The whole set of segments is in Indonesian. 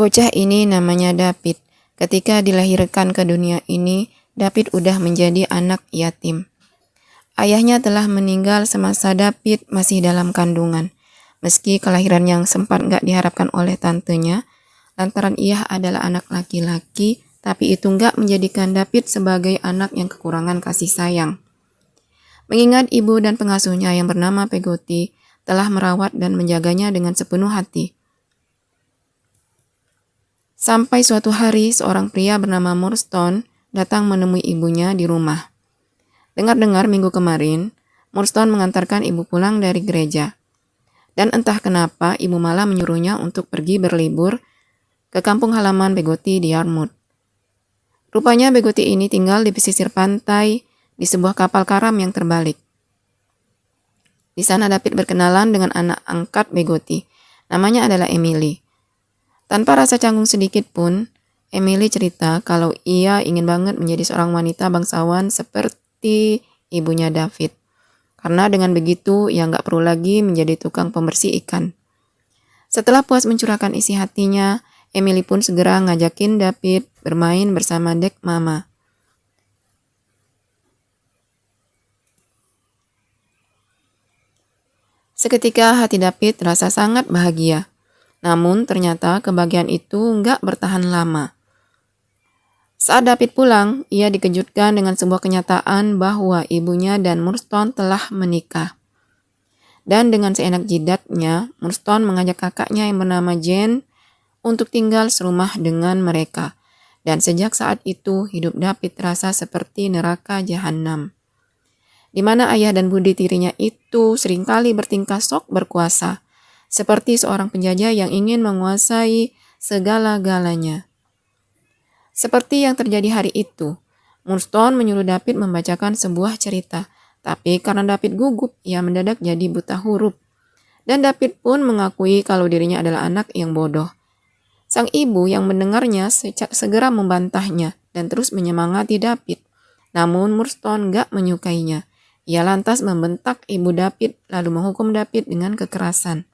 Bocah ini namanya David. Ketika dilahirkan ke dunia ini, David udah menjadi anak yatim. Ayahnya telah meninggal semasa David masih dalam kandungan. Meski kelahiran yang sempat gak diharapkan oleh tantenya, lantaran ia adalah anak laki-laki, tapi itu gak menjadikan David sebagai anak yang kekurangan kasih sayang. Mengingat ibu dan pengasuhnya yang bernama Pegoti telah merawat dan menjaganya dengan sepenuh hati. Sampai suatu hari, seorang pria bernama Morstan datang menemui ibunya di rumah. Dengar-dengar minggu kemarin, Morstan mengantarkan ibu pulang dari gereja. Dan entah kenapa, ibu malah menyuruhnya untuk pergi berlibur ke kampung halaman Pegoti di Yarmouth. Rupanya Pegoti ini tinggal di pesisir pantai di sebuah kapal karam yang terbalik. Di sana David berkenalan dengan anak angkat Pegoti. Namanya adalah Emily. Tanpa rasa canggung sedikit pun, Emily cerita kalau ia ingin banget menjadi seorang wanita bangsawan seperti ibunya David. Karena dengan begitu, ia nggak perlu lagi menjadi tukang pembersih ikan. Setelah puas mencurahkan isi hatinya, Emily pun segera ngajakin David bermain bersama dek mama. Seketika hati David terasa sangat bahagia. Namun ternyata kebahagiaan itu nggak bertahan lama. Saat David pulang, ia dikejutkan dengan sebuah kenyataan bahwa ibunya dan Morstan telah menikah. Dan dengan seenak jidatnya, Morstan mengajak kakaknya yang bernama Jane untuk tinggal serumah dengan mereka. Dan sejak saat itu, hidup David terasa seperti neraka jahanam, di mana ayah dan budi tirinya itu seringkali bertingkah sok berkuasa, seperti seorang penjajah yang ingin menguasai segala-galanya. Seperti yang terjadi hari itu, Morstan menyuruh David membacakan sebuah cerita, tapi karena David gugup, ia mendadak jadi buta huruf. Dan David pun mengakui kalau dirinya adalah anak yang bodoh. Sang ibu yang mendengarnya segera membantahnya dan terus menyemangati David. Namun Morstan gak menyukainya. Ia lantas membentak ibu David lalu menghukum David dengan kekerasan.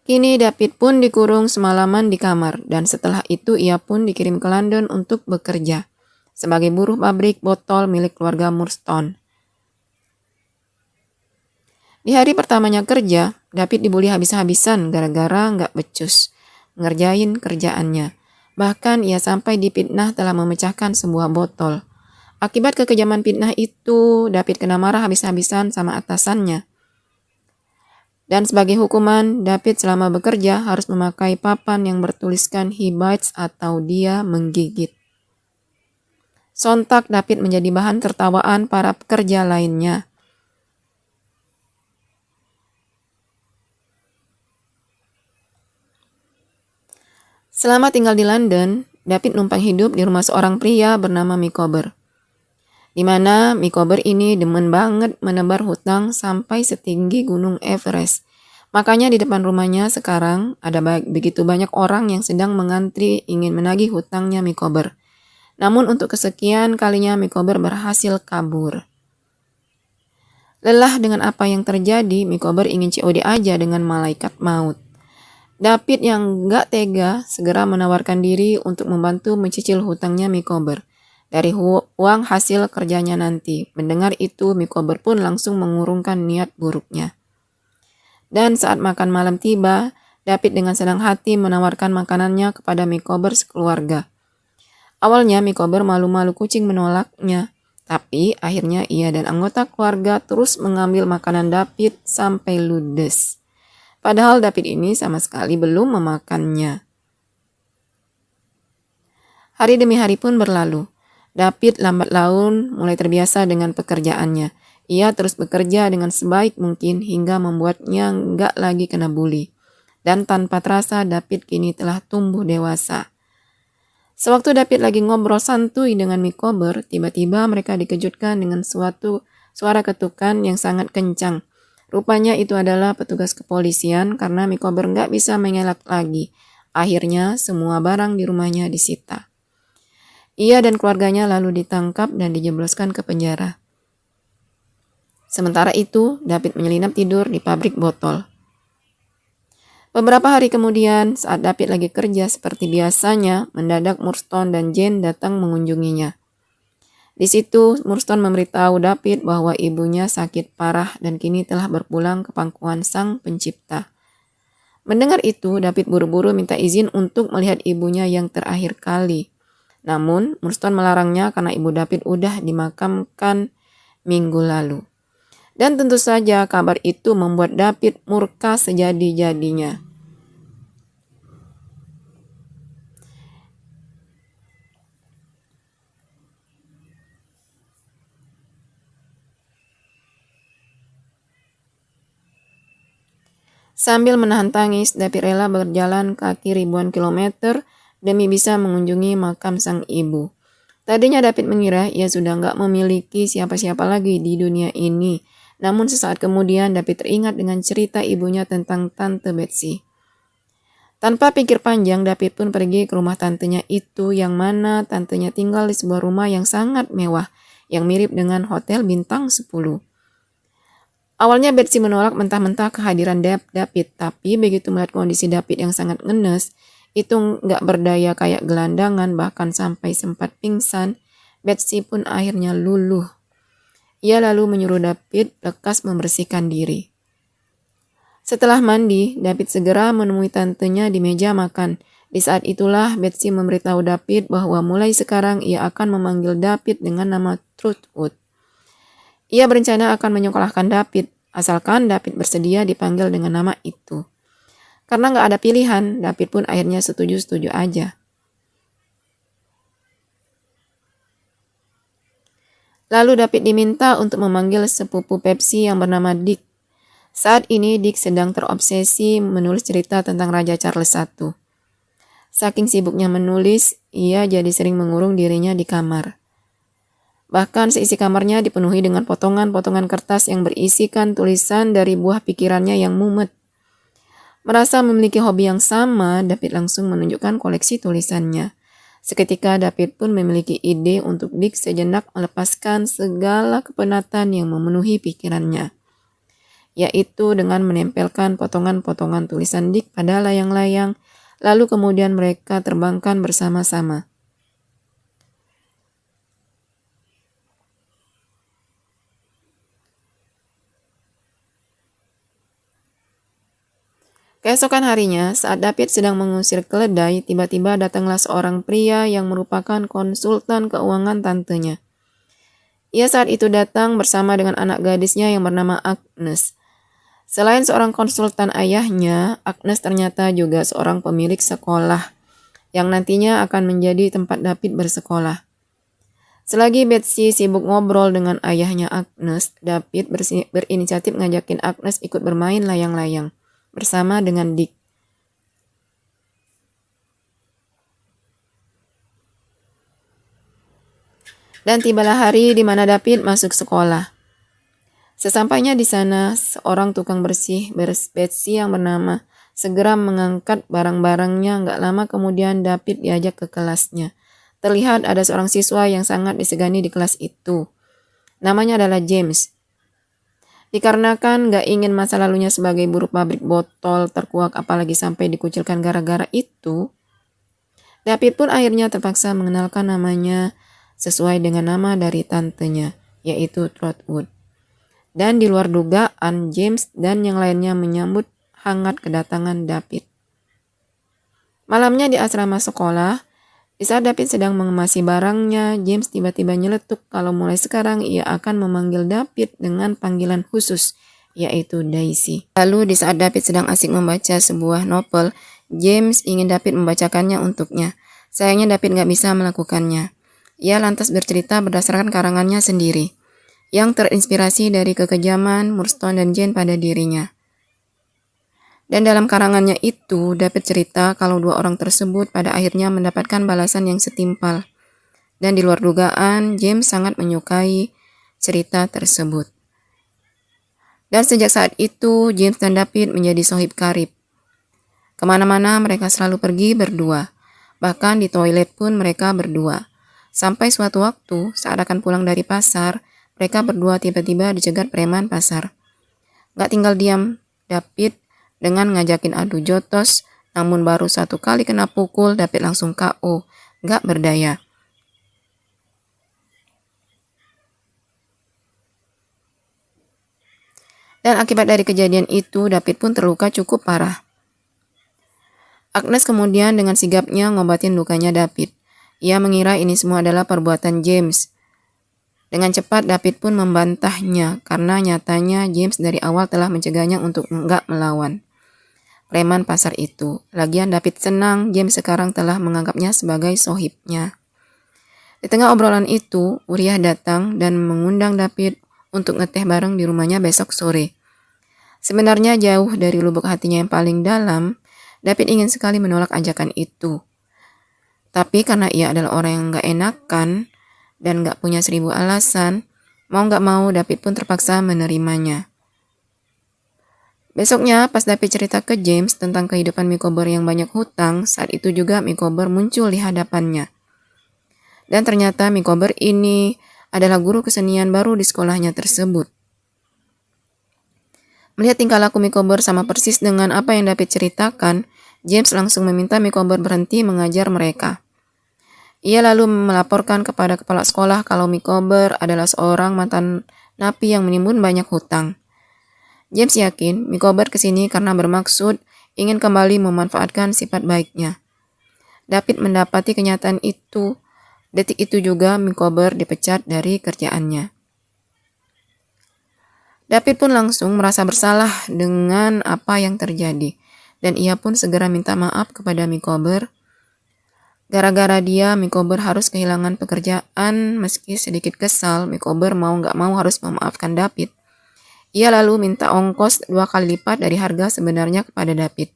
Kini David pun dikurung semalaman di kamar dan setelah itu ia pun dikirim ke London untuk bekerja sebagai buruh pabrik botol milik keluarga Morstan. Di hari pertamanya kerja, David dibully habis-habisan gara-gara nggak becus ngerjain kerjaannya. Bahkan ia sampai difitnah telah memecahkan sebuah botol. Akibat kekejaman fitnah itu, David kena marah habis-habisan sama atasannya. Dan sebagai hukuman, David selama bekerja harus memakai papan yang bertuliskan he bites atau dia menggigit. Sontak David menjadi bahan tertawaan para pekerja lainnya. Selama tinggal di London, David numpang hidup di rumah seorang pria bernama Micawber. Di mana Micawber ini demen banget menebar hutang sampai setinggi gunung Everest. Makanya di depan rumahnya sekarang ada begitu banyak orang yang sedang mengantri ingin menagih hutangnya Micawber. Namun untuk kesekian kalinya Micawber berhasil kabur. Lelah dengan apa yang terjadi, Micawber ingin COD aja dengan malaikat maut. David yang gak tega segera menawarkan diri untuk membantu mencicil hutangnya Micawber dari uang hasil kerjanya nanti. Mendengar itu, Micawber pun langsung mengurungkan niat buruknya. Dan saat makan malam tiba, David dengan senang hati menawarkan makanannya kepada Micawber sekeluarga. Awalnya Micawber malu-malu kucing menolaknya, tapi akhirnya ia dan anggota keluarga terus mengambil makanan David sampai ludes. Padahal David ini sama sekali belum memakannya. Hari demi hari pun berlalu. David lambat laun mulai terbiasa dengan pekerjaannya. Ia terus bekerja dengan sebaik mungkin hingga membuatnya nggak lagi kena bully. Dan tanpa terasa David kini telah tumbuh dewasa. Sewaktu David lagi ngobrol santuy dengan Micawber, tiba-tiba mereka dikejutkan dengan suatu suara ketukan yang sangat kencang. Rupanya itu adalah petugas kepolisian karena Micawber nggak bisa mengelak lagi. Akhirnya semua barang di rumahnya disita. Ia dan keluarganya lalu ditangkap dan dijebloskan ke penjara. Sementara itu, David menyelinap tidur di pabrik botol. Beberapa hari kemudian, saat David lagi kerja seperti biasanya, mendadak Murdstone dan Jane datang mengunjunginya. Di situ, Murdstone memberitahu David bahwa ibunya sakit parah dan kini telah berpulang ke pangkuan Sang Pencipta. Mendengar itu, David buru-buru minta izin untuk melihat ibunya yang terakhir kali. Namun, Murdstone melarangnya karena ibu David udah dimakamkan minggu lalu. Dan tentu saja kabar itu membuat David murka sejadi-jadinya. Sambil menahan tangis, David rela berjalan kaki ribuan kilometer demi bisa mengunjungi makam sang ibu. Tadinya David mengira ia sudah nggak memiliki siapa-siapa lagi di dunia ini. Namun sesaat kemudian David teringat dengan cerita ibunya tentang Tante Betsy. Tanpa pikir panjang, David pun pergi ke rumah tantenya itu, yang mana tantenya tinggal di sebuah rumah yang sangat mewah, yang mirip dengan hotel bintang 10. Awalnya Betsy menolak mentah-mentah kehadiran David, tapi begitu melihat kondisi David yang sangat ngenes, itu nggak berdaya kayak gelandangan, bahkan sampai sempat pingsan, Betsy pun akhirnya luluh. Ia lalu menyuruh David lekas membersihkan diri. Setelah mandi, David segera menemui tantenya di meja makan. Di saat itulah Betsy memberitahu David bahwa mulai sekarang ia akan memanggil David dengan nama Trotwood. Ia berencana akan menyekolahkan David, asalkan David bersedia dipanggil dengan nama itu. Karena nggak ada pilihan, David pun akhirnya setuju-setuju aja. Lalu David diminta untuk memanggil sepupu Pepsi yang bernama Dick. Saat ini Dick sedang terobsesi menulis cerita tentang Raja Charles I. Saking sibuknya menulis, ia jadi sering mengurung dirinya di kamar. Bahkan seisi kamarnya dipenuhi dengan potongan-potongan kertas yang berisikan tulisan dari buah pikirannya yang mumet. Merasa memiliki hobi yang sama, David langsung menunjukkan koleksi tulisannya. Seketika David pun memiliki ide untuk Dick sejenak melepaskan segala kepenatan yang memenuhi pikirannya, yaitu dengan menempelkan potongan-potongan tulisan Dick pada layang-layang, lalu kemudian mereka terbangkan bersama-sama. Keesokan harinya, saat David sedang mengusir keledai, tiba-tiba datanglah seorang pria yang merupakan konsultan keuangan tantenya. Ia saat itu datang bersama dengan anak gadisnya yang bernama Agnes. Selain seorang konsultan ayahnya, Agnes ternyata juga seorang pemilik sekolah yang nantinya akan menjadi tempat David bersekolah. Selagi Betsy sibuk ngobrol dengan ayahnya Agnes, David berinisiatif ngajakin Agnes ikut bermain layang-layang bersama dengan Dick. Dan tibalah hari di mana David masuk sekolah. Sesampainya di sana, seorang tukang bersih Betsy yang bernama segera mengangkat barang-barangnya. Gak lama kemudian David diajak ke kelasnya. Terlihat ada seorang siswa yang sangat disegani di kelas itu. Namanya adalah James. Dikarenakan gak ingin masa lalunya sebagai buruh pabrik botol terkuak apalagi sampai dikucilkan gara-gara itu, David pun akhirnya terpaksa mengenalkan namanya sesuai dengan nama dari tantenya, yaitu Trotwood. Dan di luar dugaan, James dan yang lainnya menyambut hangat kedatangan David. Malamnya di asrama sekolah, di saat David sedang mengemasi barangnya, James tiba-tiba nyeletuk kalau mulai sekarang ia akan memanggil David dengan panggilan khusus, yaitu Daisy. Lalu di saat David sedang asik membaca sebuah novel, James ingin David membacakannya untuknya. Sayangnya David gak bisa melakukannya. Ia lantas bercerita berdasarkan karangannya sendiri, yang terinspirasi dari kekejaman Murdstone dan Jane pada dirinya. Dan dalam karangannya itu, David cerita kalau dua orang tersebut pada akhirnya mendapatkan balasan yang setimpal. Dan di luar dugaan, James sangat menyukai cerita tersebut. Dan sejak saat itu, James dan David menjadi sohib karib. Kemana-mana mereka selalu pergi berdua. Bahkan di toilet pun mereka berdua. Sampai suatu waktu, saat akan pulang dari pasar, mereka berdua tiba-tiba dicegat preman pasar. Gak tinggal diam, David dengan ngajakin adu jotos, namun baru 1 kali kena pukul, David langsung KO, gak berdaya. Dan akibat dari kejadian itu, David pun terluka cukup parah. Agnes kemudian dengan sigapnya ngobatin lukanya David. Ia mengira ini semua adalah perbuatan James. Dengan cepat David pun membantahnya karena nyatanya James dari awal telah mencegahnya untuk enggak melawan preman pasar itu. Lagian David senang James sekarang telah menganggapnya sebagai sohibnya. Di tengah obrolan itu, Uriah datang dan mengundang David untuk ngeteh bareng di rumahnya besok sore. Sebenarnya jauh dari lubuk hatinya yang paling dalam, David ingin sekali menolak ajakan itu. Tapi karena ia adalah orang yang gak enakan dan gak punya 1000 alasan, mau gak mau David pun terpaksa menerimanya. Besoknya pas David cerita ke James tentang kehidupan Mikober yang banyak hutang, saat itu juga Mikober muncul di hadapannya. Dan ternyata Mikober ini adalah guru kesenian baru di sekolahnya tersebut. Melihat tingkah laku Mikober sama persis dengan apa yang David ceritakan, James langsung meminta Mikober berhenti mengajar mereka. Ia lalu melaporkan kepada kepala sekolah kalau Mikober adalah seorang mantan napi yang menimbun banyak hutang. James yakin Mikober kesini karena bermaksud ingin kembali memanfaatkan sifat baiknya. David mendapati kenyataan itu. Detik itu juga Mikober dipecat dari kerjaannya. David pun langsung merasa bersalah dengan apa yang terjadi. Dan ia pun segera minta maaf kepada Mikober. Gara-gara dia, Mikober harus kehilangan pekerjaan. Meski sedikit kesal, Mikober mau gak mau harus memaafkan David. Ia lalu minta ongkos 2 kali lipat dari harga sebenarnya kepada David.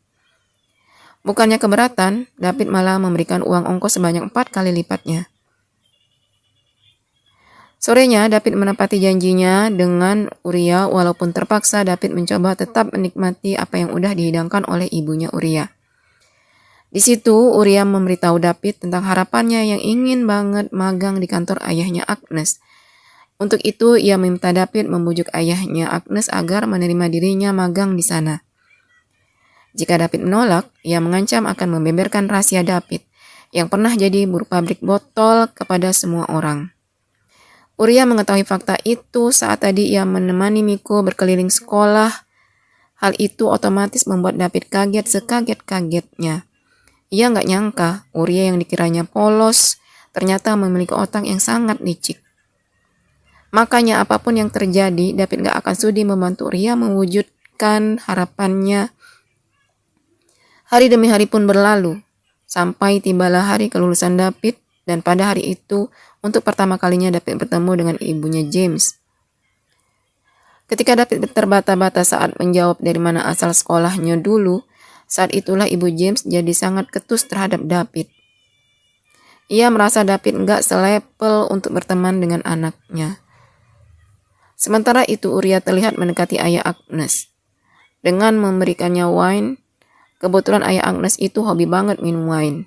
Bukannya keberatan, David malah memberikan uang ongkos sebanyak 4 kali lipatnya. Sorenya, David menepati janjinya dengan Uriah, walaupun terpaksa David mencoba tetap menikmati apa yang udah dihidangkan oleh ibunya Uriah. Di situ, Uriah memberitahu David tentang harapannya yang ingin banget magang di kantor ayahnya Agnes. Untuk itu, ia meminta David membujuk ayahnya Agnes agar menerima dirinya magang di sana. Jika David menolak, ia mengancam akan membeberkan rahasia David yang pernah jadi buruh pabrik botol kepada semua orang. Uriah mengetahui fakta itu saat tadi ia menemani Miko berkeliling sekolah. Hal itu otomatis membuat David kaget sekaget-kagetnya. Ia nggak nyangka Uriah yang dikiranya polos ternyata memiliki otak yang sangat licik. Makanya apapun yang terjadi, David nggak akan sudi membantu Uriah mewujudkan harapannya. Hari demi hari pun berlalu, sampai tibalah hari kelulusan David, dan pada hari itu, untuk pertama kalinya David bertemu dengan ibunya James. Ketika David terbata-bata saat menjawab dari mana asal sekolahnya dulu, saat itulah ibu James jadi sangat ketus terhadap David. Ia merasa David nggak selepel untuk berteman dengan anaknya. Sementara itu Uriah terlihat mendekati ayah Agnes. Dengan memberikannya wine, kebetulan ayah Agnes itu hobi banget minum wine.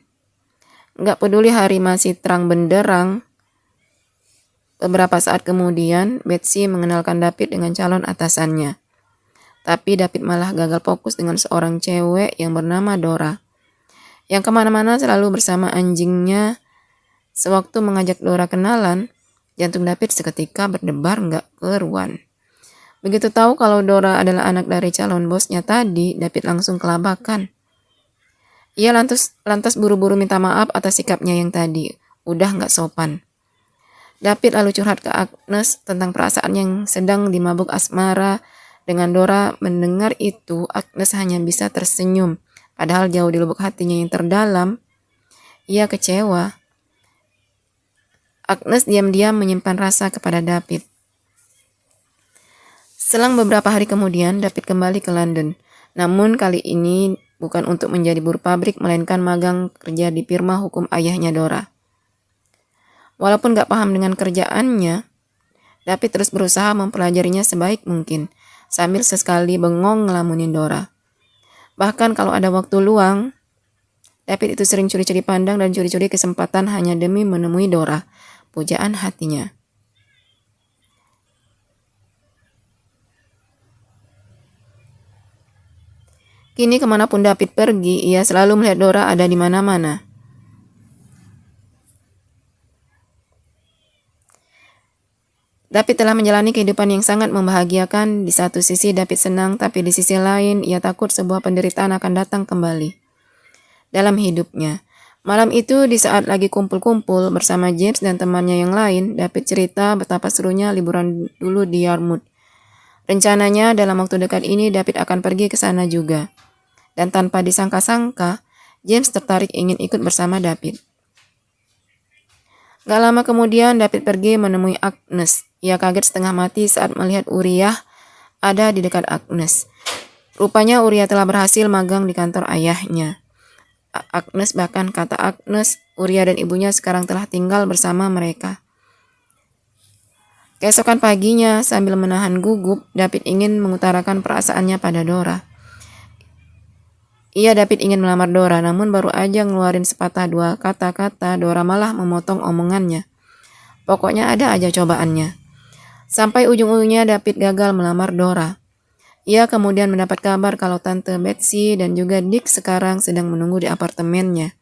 Nggak peduli hari masih terang benderang, beberapa saat kemudian Betsy mengenalkan David dengan calon atasannya. Tapi David malah gagal fokus dengan seorang cewek yang bernama Dora, yang kemana-mana selalu bersama anjingnya. Sewaktu mengajak Dora kenalan, jantung David seketika berdebar nggak keruan. Begitu tahu kalau Dora adalah anak dari calon bosnya tadi, David langsung kelabakan. Ia lantas buru-buru minta maaf atas sikapnya yang tadi, udah nggak sopan. David lalu curhat ke Agnes tentang perasaan yang sedang dimabuk asmara. Dengan Dora mendengar itu, Agnes hanya bisa tersenyum. Padahal jauh di lubuk hatinya yang terdalam, ia kecewa. Agnes diam-diam menyimpan rasa kepada David. Selang beberapa hari kemudian, David kembali ke London. Namun kali ini bukan untuk menjadi buruh pabrik, melainkan magang kerja di firma hukum ayahnya Dora. Walaupun gak paham dengan kerjaannya, David terus berusaha mempelajarinya sebaik mungkin, sambil sesekali bengong ngelamunin Dora. Bahkan kalau ada waktu luang, David itu sering curi-curi pandang dan curi-curi kesempatan hanya demi menemui Dora. Pujaan hatinya. Kini kemanapun David pergi, ia selalu melihat Dora ada di mana-mana. David telah menjalani kehidupan yang sangat membahagiakan. Di satu sisi David senang, tapi di sisi lain ia takut sebuah penderitaan akan datang kembali dalam hidupnya. Malam itu di saat lagi kumpul-kumpul bersama James dan temannya yang lain, David cerita betapa serunya liburan dulu di Yarmouth. Rencananya dalam waktu dekat ini David akan pergi ke sana juga. Dan tanpa disangka-sangka, James tertarik ingin ikut bersama David. Gak lama kemudian David pergi menemui Agnes. Ia kaget setengah mati saat melihat Uriah ada di dekat Agnes. Rupanya Uriah telah berhasil magang di kantor ayahnya. Agnes bahkan kata Agnes, Uriah dan ibunya sekarang telah tinggal bersama mereka. Keesokan paginya, sambil menahan gugup, David ingin mengutarakan perasaannya pada Dora. David ingin melamar Dora, namun baru aja ngeluarin sepatah dua kata-kata, Dora malah memotong omongannya. Pokoknya ada aja cobaannya. Sampai ujung-ujungnya David gagal melamar Dora. Ia kemudian mendapat kabar kalau Tante Betsy dan juga Dick sekarang sedang menunggu di apartemennya.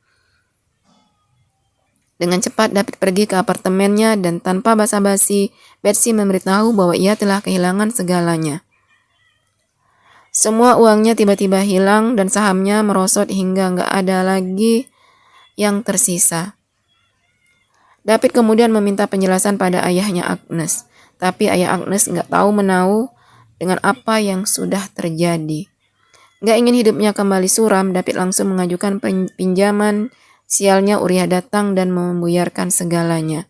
Dengan cepat David pergi ke apartemennya dan tanpa basa-basi, Betsy memberitahu bahwa ia telah kehilangan segalanya. Semua uangnya tiba-tiba hilang dan sahamnya merosot hingga nggak ada lagi yang tersisa. David kemudian meminta penjelasan pada ayahnya Agnes. Tapi ayah Agnes nggak tahu menahu dengan apa yang sudah terjadi. Nggak ingin hidupnya kembali suram, David langsung mengajukan pinjaman. Sialnya Uriah datang dan membuyarkan segalanya.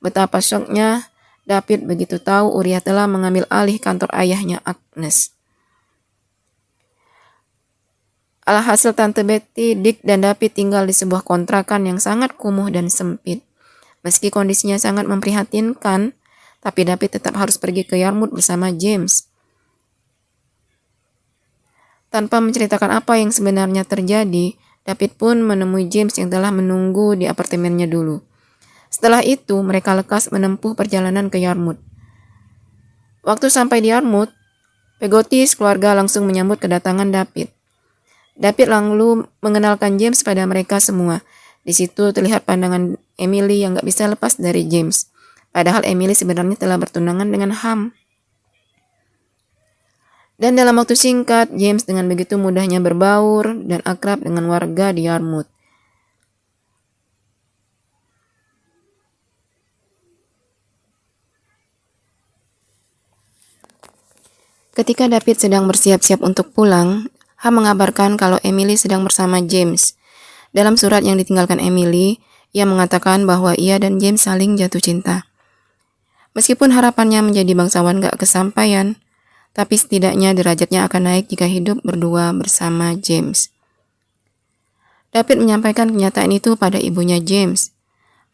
Betapa syoknya David begitu tahu Uriah telah mengambil alih kantor ayahnya Agnes. Alhasil Tante Betty, Dick, dan David tinggal di sebuah kontrakan yang sangat kumuh dan sempit. Meski kondisinya sangat memprihatinkan, tapi David tetap harus pergi ke Yarmouth bersama James. Tanpa menceritakan apa yang sebenarnya terjadi, David pun menemui James yang telah menunggu di apartemennya dulu. Setelah itu, mereka lekas menempuh perjalanan ke Yarmouth. Waktu sampai di Yarmouth, Peggotty keluarga langsung menyambut kedatangan David. David lalu mengenalkan James pada mereka semua. Di situ terlihat pandangan Emily yang gak bisa lepas dari James. Padahal Emily sebenarnya telah bertunangan dengan Ham. Dan dalam waktu singkat, James dengan begitu mudahnya berbaur dan akrab dengan warga di Yarmouth. Ketika David sedang bersiap-siap untuk pulang, Ham mengabarkan kalau Emily sedang bersama James. Dalam surat yang ditinggalkan Emily, ia mengatakan bahwa ia dan James saling jatuh cinta. Meskipun harapannya menjadi bangsawan gak kesampaian, tapi setidaknya derajatnya akan naik jika hidup berdua bersama James. David menyampaikan kenyataan itu pada ibunya James.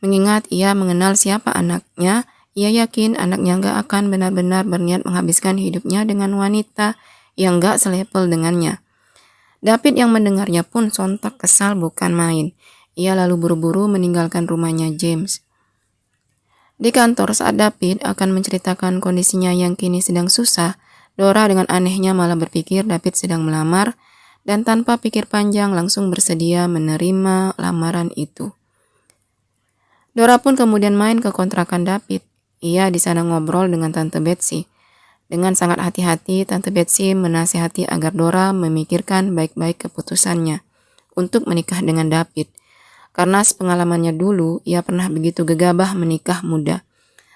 Mengingat ia mengenal siapa anaknya, ia yakin anaknya gak akan benar-benar berniat menghabiskan hidupnya dengan wanita yang gak selevel dengannya. David yang mendengarnya pun sontak kesal bukan main. Ia lalu buru-buru meninggalkan rumahnya James. Di kantor saat David akan menceritakan kondisinya yang kini sedang susah, Dora dengan anehnya malah berpikir David sedang melamar dan tanpa pikir panjang langsung bersedia menerima lamaran itu. Dora pun kemudian main ke kontrakan David. Ia di sana ngobrol dengan Tante Betsy. Dengan sangat hati-hati, Tante Betsy menasihati agar Dora memikirkan baik-baik keputusannya untuk menikah dengan David. Karena sepengalamannya dulu, ia pernah begitu gegabah menikah muda.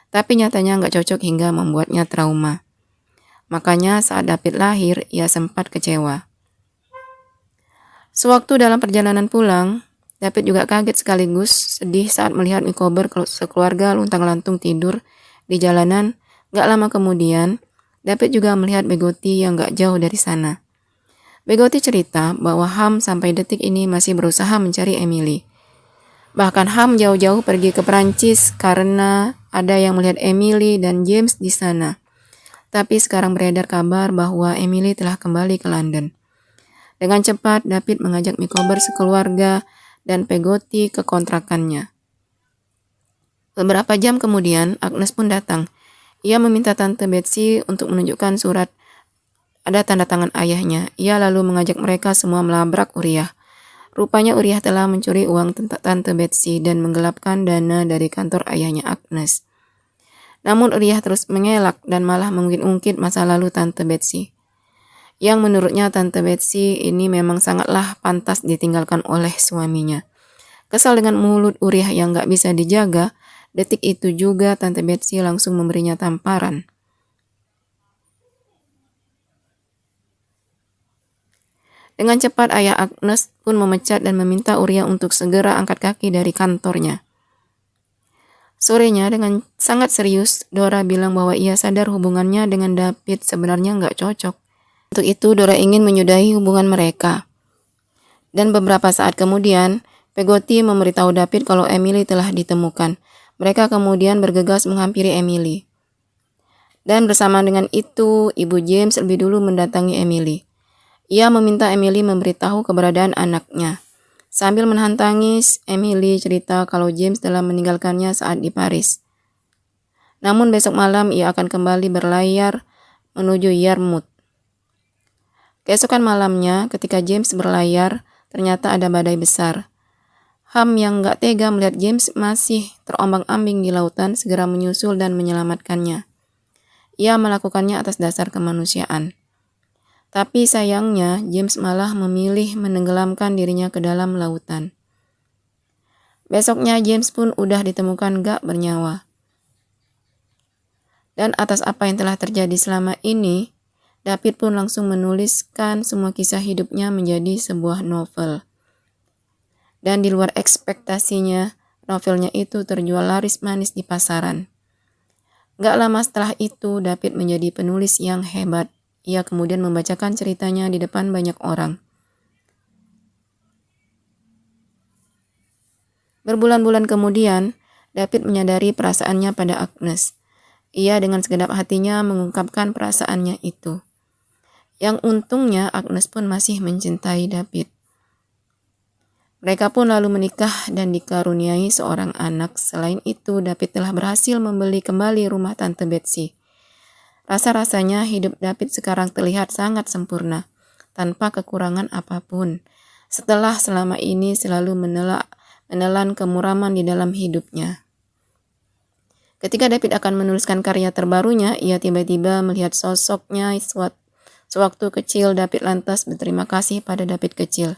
Tapi nyatanya nggak cocok hingga membuatnya trauma. Makanya saat David lahir, ia sempat kecewa. Sewaktu dalam perjalanan pulang, David juga kaget sekaligus sedih saat melihat Mikober sekeluarga luntang-lantung tidur di jalanan. Gak lama kemudian, David juga melihat Peggotty yang gak jauh dari sana. Peggotty cerita bahwa Ham sampai detik ini masih berusaha mencari Emily. Bahkan Ham jauh-jauh pergi ke Perancis karena ada yang melihat Emily dan James di sana. Tapi sekarang beredar kabar bahwa Emily telah kembali ke London. Dengan cepat, David mengajak Mikober sekeluarga dan Peggotty ke kontrakannya. Beberapa jam kemudian, Agnes pun datang. Ia meminta Tante Betsy untuk menunjukkan surat ada tanda tangan ayahnya. Ia lalu mengajak mereka semua melabrak Uriah. Rupanya Uriah telah mencuri uang Tante Betsy dan menggelapkan dana dari kantor ayahnya Agnes. Namun Uriah terus mengelak dan malah mengungkit masa lalu Tante Betsy, yang menurutnya Tante Betsy ini memang sangatlah pantas ditinggalkan oleh suaminya. Kesal dengan mulut Uriah yang gak bisa dijaga, detik itu juga Tante Betsy langsung memberinya tamparan. Dengan cepat ayah Agnes pun memecat dan meminta Uriah untuk segera angkat kaki dari kantornya. Sorenya dengan sangat serius, Dora bilang bahwa ia sadar hubungannya dengan David sebenarnya nggak cocok. Untuk itu Dora ingin menyudahi hubungan mereka. Dan beberapa saat kemudian, Peggotty memberitahu David kalau Emily telah ditemukan. Mereka kemudian bergegas menghampiri Emily. Dan bersama dengan itu, Ibu James lebih dulu mendatangi Emily. Ia meminta Emily memberitahu keberadaan anaknya. Sambil menahan tangis, Emily cerita kalau James telah meninggalkannya saat di Paris. Namun besok malam ia akan kembali berlayar menuju Yarmouth. Keesokan malamnya, ketika James berlayar, ternyata ada badai besar. Ham yang gak tega melihat James masih terombang-ambing di lautan segera menyusul dan menyelamatkannya. Ia melakukannya atas dasar kemanusiaan. Tapi sayangnya, James malah memilih menenggelamkan dirinya ke dalam lautan. Besoknya James pun udah ditemukan gak bernyawa. Dan atas apa yang telah terjadi selama ini, David pun langsung menuliskan semua kisah hidupnya menjadi sebuah novel. Dan di luar ekspektasinya, novelnya itu terjual laris manis di pasaran. Gak lama setelah itu, David menjadi penulis yang hebat. Ia kemudian membacakan ceritanya di depan banyak orang. Berbulan-bulan kemudian, David menyadari perasaannya pada Agnes. Ia dengan segenap hatinya mengungkapkan perasaannya itu. Yang untungnya Agnes pun masih mencintai David. Mereka pun lalu menikah dan dikaruniai seorang anak. Selain itu, David telah berhasil membeli kembali rumah Tante Betsy. Rasa-rasanya hidup David sekarang terlihat sangat sempurna, tanpa kekurangan apapun. Setelah selama ini selalu menelan kemuraman di dalam hidupnya. Ketika David akan menuliskan karya terbarunya, ia tiba-tiba melihat sosoknya sewaktu kecil. David lantas berterima kasih pada David kecil,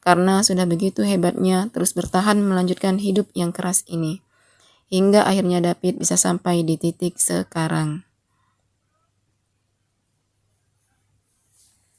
karena sudah begitu hebatnya terus bertahan melanjutkan hidup yang keras ini. Hingga akhirnya David bisa sampai di titik sekarang.